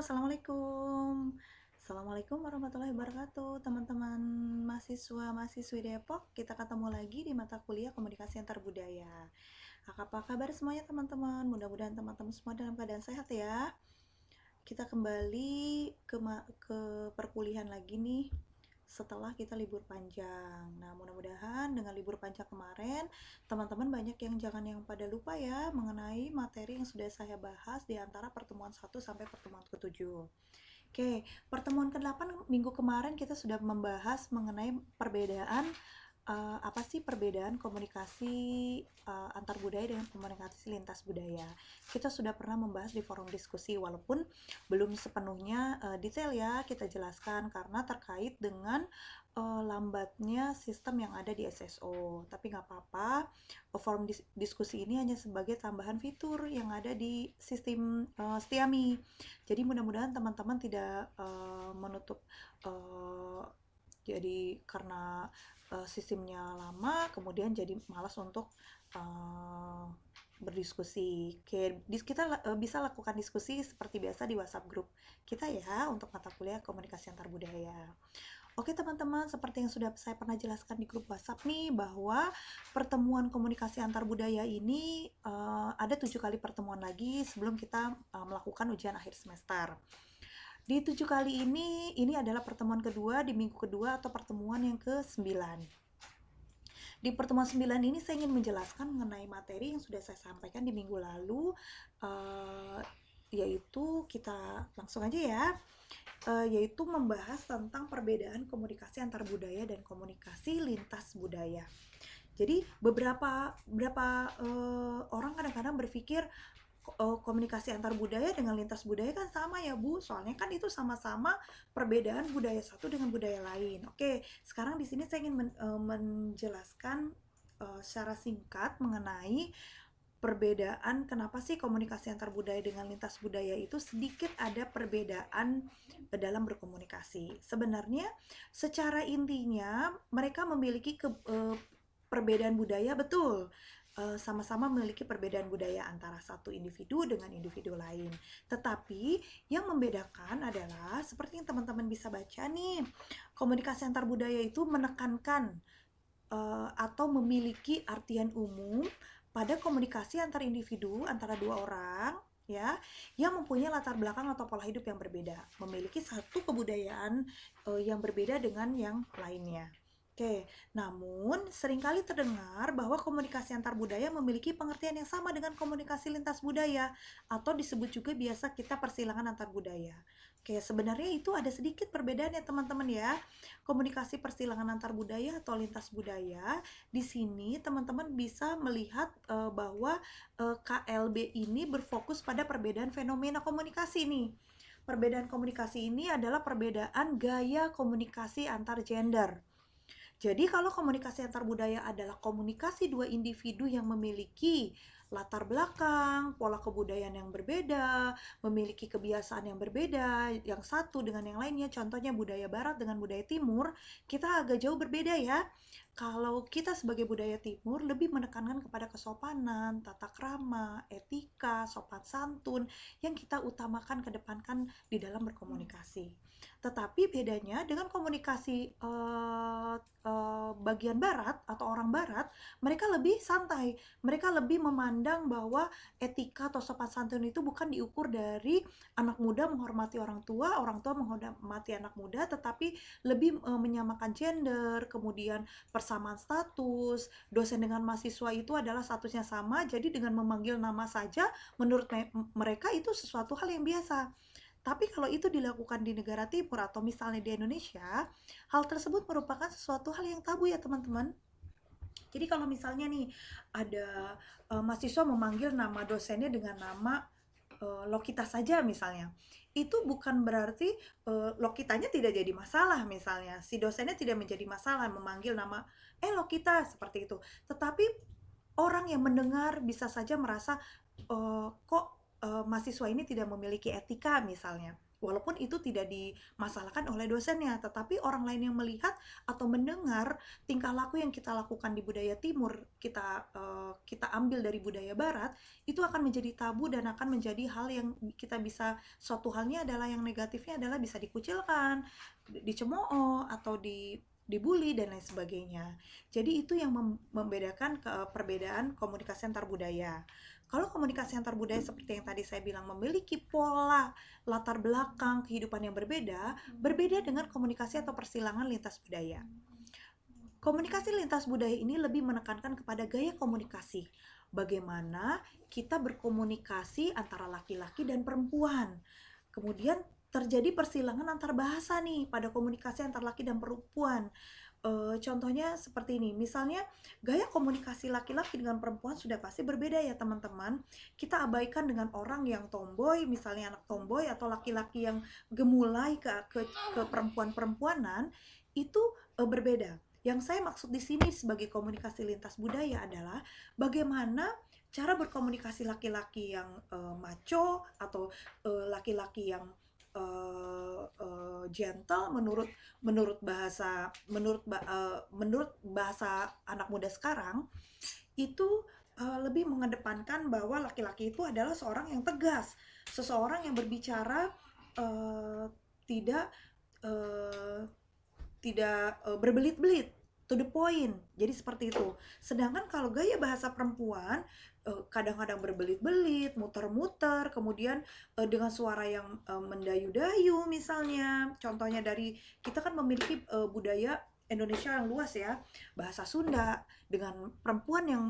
Assalamualaikum. Assalamualaikum warahmatullahi wabarakatuh, teman-teman mahasiswa-mahasiswi Depok. Kita ketemu lagi di mata kuliah Komunikasi Antar Budaya. Apa kabar semuanya, teman-teman? Mudah-mudahan teman-teman semua dalam keadaan sehat ya. Kita kembali ke perkuliahan lagi nih setelah kita libur panjang. Nah, mudah-mudahan dengan libur panjang kemarin, teman-teman banyak yang pada lupa ya mengenai materi yang sudah saya bahas di antara pertemuan 1 sampai pertemuan ke-7. Oke, pertemuan ke-8 minggu kemarin kita sudah membahas mengenai perbedaan apa sih perbedaan komunikasi antar budaya dengan komunikasi lintas budaya. Kita sudah pernah membahas di forum diskusi, walaupun belum sepenuhnya detail ya kita jelaskan karena terkait dengan lambatnya sistem yang ada di SSO. Tapi nggak apa-apa, forum diskusi ini hanya sebagai tambahan fitur yang ada di sistem Setiami. Jadi mudah-mudahan teman-teman tidak menutup jadi karena sistemnya lama kemudian jadi malas untuk berdiskusi. Oke, kita bisa lakukan diskusi seperti biasa di WhatsApp grup kita ya untuk mata kuliah komunikasi antar budaya. Oke teman-teman, seperti yang sudah saya pernah jelaskan di grup WhatsApp nih, bahwa pertemuan komunikasi antar budaya ini ada 7 kali pertemuan lagi sebelum kita melakukan ujian akhir semester. Di 7 kali ini adalah pertemuan kedua di minggu kedua atau pertemuan yang ke-9. Di pertemuan 9 ini saya ingin menjelaskan mengenai materi yang sudah saya sampaikan di minggu lalu, yaitu kita langsung aja ya, yaitu membahas tentang perbedaan komunikasi antar budaya dan komunikasi lintas budaya. Jadi beberapa orang kadang-kadang berpikir komunikasi antar budaya dengan lintas budaya kan sama ya Bu, soalnya kan itu sama-sama perbedaan budaya satu dengan budaya lain. Oke, sekarang di sini saya ingin menjelaskan secara singkat mengenai perbedaan kenapa sih komunikasi antar budaya dengan lintas budaya itu sedikit ada perbedaan dalam berkomunikasi. Sebenarnya secara intinya mereka memiliki perbedaan budaya, betul. Sama-sama memiliki perbedaan budaya antara satu individu dengan individu lain. Tetapi yang membedakan adalah seperti yang teman-teman bisa baca nih, komunikasi antar budaya itu menekankan atau memiliki artian umum pada komunikasi antar individu, antara dua orang ya, yang mempunyai latar belakang atau pola hidup yang berbeda, memiliki satu kebudayaan yang berbeda dengan yang lainnya. Oke, namun seringkali terdengar bahwa komunikasi antar budaya memiliki pengertian yang sama dengan komunikasi lintas budaya, atau disebut juga biasa kita persilangan antar budaya. Oke, sebenarnya itu ada sedikit perbedaan ya teman-teman ya. Komunikasi persilangan antar budaya atau lintas budaya, di sini teman-teman bisa melihat bahwa KLB ini berfokus pada perbedaan fenomena komunikasi nih. Perbedaan komunikasi ini adalah perbedaan gaya komunikasi antar gender. Jadi kalau komunikasi antar budaya adalah komunikasi dua individu yang memiliki latar belakang, pola kebudayaan yang berbeda, memiliki kebiasaan yang berbeda, yang satu dengan yang lainnya, contohnya budaya barat dengan budaya timur, kita agak jauh berbeda ya. Kalau kita sebagai budaya timur lebih menekankan kepada kesopanan, tata krama, etika, sopan santun yang kita utamakan kedepankan di dalam berkomunikasi. Tetapi bedanya dengan komunikasi bagian barat atau orang barat, mereka lebih santai. Mereka lebih memandang bahwa etika atau sopan santun itu bukan diukur dari anak muda menghormati orang tua menghormati anak muda, tetapi lebih menyamakan gender, kemudian persamaan status, dosen dengan mahasiswa itu adalah statusnya sama, jadi dengan memanggil nama saja menurut mereka itu sesuatu hal yang biasa. Tapi kalau itu dilakukan di negara timur atau misalnya di Indonesia, hal tersebut merupakan sesuatu hal yang tabu ya teman-teman. Jadi kalau misalnya nih ada mahasiswa memanggil nama dosennya dengan nama Lokita saja misalnya, itu bukan berarti Lokitanya tidak jadi masalah misalnya, si dosennya tidak menjadi masalah memanggil nama Lokita seperti itu. Tetapi orang yang mendengar bisa saja merasa kok mahasiswa ini tidak memiliki etika misalnya. Walaupun itu tidak dimasalahkan oleh dosennya, tetapi orang lain yang melihat atau mendengar tingkah laku yang kita lakukan di budaya timur, kita ambil dari budaya barat, itu akan menjadi tabu dan akan menjadi hal yang kita bisa, suatu halnya adalah yang negatifnya adalah bisa dikucilkan, dicemooh, atau dibully dan lain sebagainya. Jadi itu yang membedakan perbedaan komunikasi antar budaya. Kalau komunikasi antar budaya seperti yang tadi saya bilang memiliki pola latar belakang kehidupan yang berbeda dengan komunikasi atau persilangan lintas budaya. Komunikasi lintas budaya ini lebih menekankan kepada gaya komunikasi. Bagaimana kita berkomunikasi antara laki-laki dan perempuan. Kemudian terjadi persilangan antar bahasa nih pada komunikasi antar laki dan perempuan. Contohnya seperti ini, misalnya gaya komunikasi laki-laki dengan perempuan sudah pasti berbeda ya teman-teman. Kita abaikan dengan orang yang tomboy, misalnya anak tomboy, atau laki-laki yang gemulai ke perempuan-perempuanan, itu berbeda. Yang saya maksud di sini sebagai komunikasi lintas budaya adalah bagaimana cara berkomunikasi laki-laki yang macho atau laki-laki yang gentle menurut bahasa anak muda sekarang itu lebih mengedepankan bahwa laki-laki itu adalah seorang yang tegas, seseorang yang berbicara tidak berbelit-belit, to the point. Jadi seperti itu. Sedangkan kalau gaya bahasa perempuan kadang-kadang berbelit-belit, muter-muter, kemudian dengan suara yang mendayu-dayu misalnya. Contohnya dari kita kan memiliki budaya Indonesia yang luas ya, bahasa Sunda dengan perempuan yang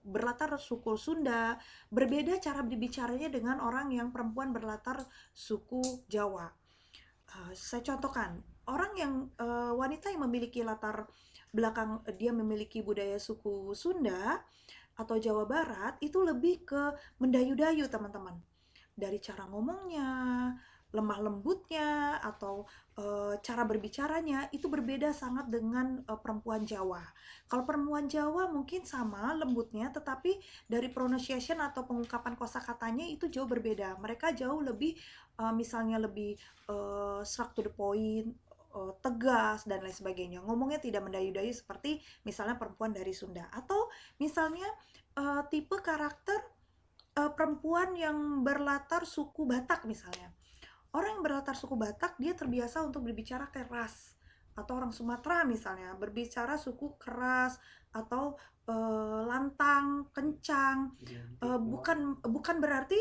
berlatar suku Sunda, berbeda cara berbicaranya dengan orang yang perempuan berlatar suku Jawa. Saya contohkan, orang yang wanita yang memiliki latar belakang dia memiliki budaya suku Sunda atau Jawa Barat itu lebih ke mendayu-dayu teman-teman. Dari cara ngomongnya, lemah lembutnya, atau cara berbicaranya itu berbeda sangat dengan perempuan Jawa. Kalau perempuan Jawa mungkin sama lembutnya, tetapi dari pronunciation atau pengungkapan kosakatanya itu jauh berbeda. Mereka jauh lebih misalnya lebih struck to the point, tegas dan lain sebagainya. Ngomongnya tidak mendayu-dayu seperti misalnya perempuan dari Sunda. Atau misalnya tipe karakter perempuan yang berlatar suku Batak misalnya. Orang yang berlatar suku Batak dia terbiasa untuk berbicara keras, atau orang Sumatera misalnya berbicara suku keras atau lantang, kencang. Bukan berarti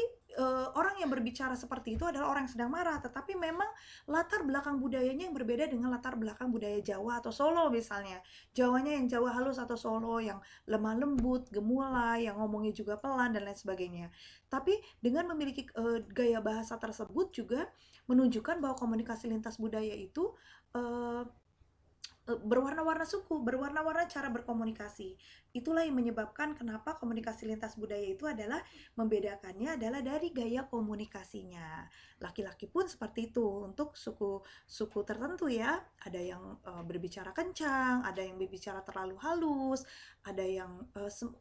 orang yang berbicara seperti itu adalah orang yang sedang marah, tetapi memang latar belakang budayanya yang berbeda dengan latar belakang budaya Jawa atau Solo misalnya. Jawanya yang Jawa halus atau Solo yang lemah lembut, gemulai, yang ngomongnya juga pelan dan lain sebagainya. Tapi dengan memiliki gaya bahasa tersebut juga menunjukkan bahwa komunikasi lintas budaya itu berwarna-warna suku, berwarna-warna cara berkomunikasi. Itulah yang menyebabkan kenapa komunikasi lintas budaya itu adalah membedakannya adalah dari gaya komunikasinya. Laki-laki pun seperti itu untuk suku tertentu ya. Ada yang berbicara kencang, ada yang berbicara terlalu halus, ada yang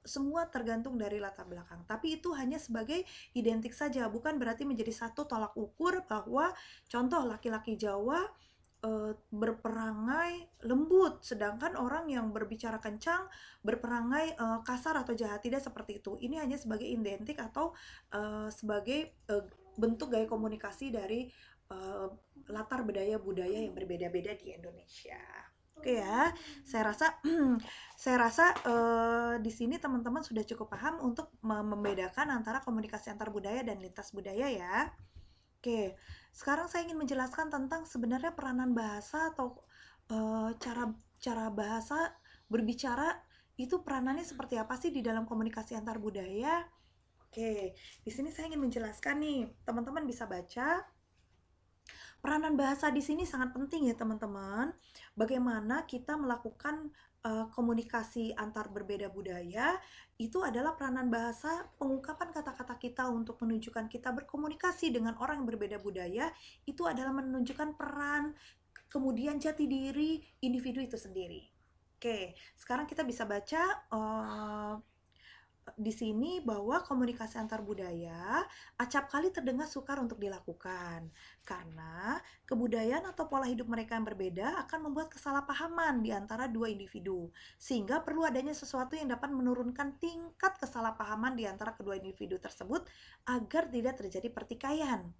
semua tergantung dari latar belakang. Tapi itu hanya sebagai identik saja, bukan berarti menjadi satu tolak ukur bahwa contoh laki-laki Jawa berperangai lembut, sedangkan orang yang berbicara kencang berperangai kasar atau jahat. Tidak seperti itu. Ini hanya sebagai identik atau sebagai bentuk gaya komunikasi dari latar budaya yang berbeda-beda di Indonesia. Oke ya, saya rasa di sini teman-teman sudah cukup paham untuk membedakan antara komunikasi antar budaya dan lintas budaya ya. Oke, sekarang saya ingin menjelaskan tentang sebenarnya peranan bahasa atau cara bahasa berbicara itu peranannya seperti apa sih di dalam komunikasi antar budaya. Oke, di sini saya ingin menjelaskan nih, teman-teman bisa baca. Peranan bahasa di sini sangat penting ya teman-teman. Bagaimana kita melakukan komunikasi antar berbeda budaya, itu adalah peranan bahasa, pengungkapan kata-kata kita untuk menunjukkan kita berkomunikasi dengan orang yang berbeda budaya, itu adalah menunjukkan peran, kemudian jati diri individu itu sendiri. Oke, sekarang kita bisa baca di sini bahwa komunikasi antar budaya acap kali terdengar sukar untuk dilakukan karena kebudayaan atau pola hidup mereka yang berbeda akan membuat kesalahpahaman di antara dua individu, sehingga perlu adanya sesuatu yang dapat menurunkan tingkat kesalahpahaman di antara kedua individu tersebut agar tidak terjadi pertikaian.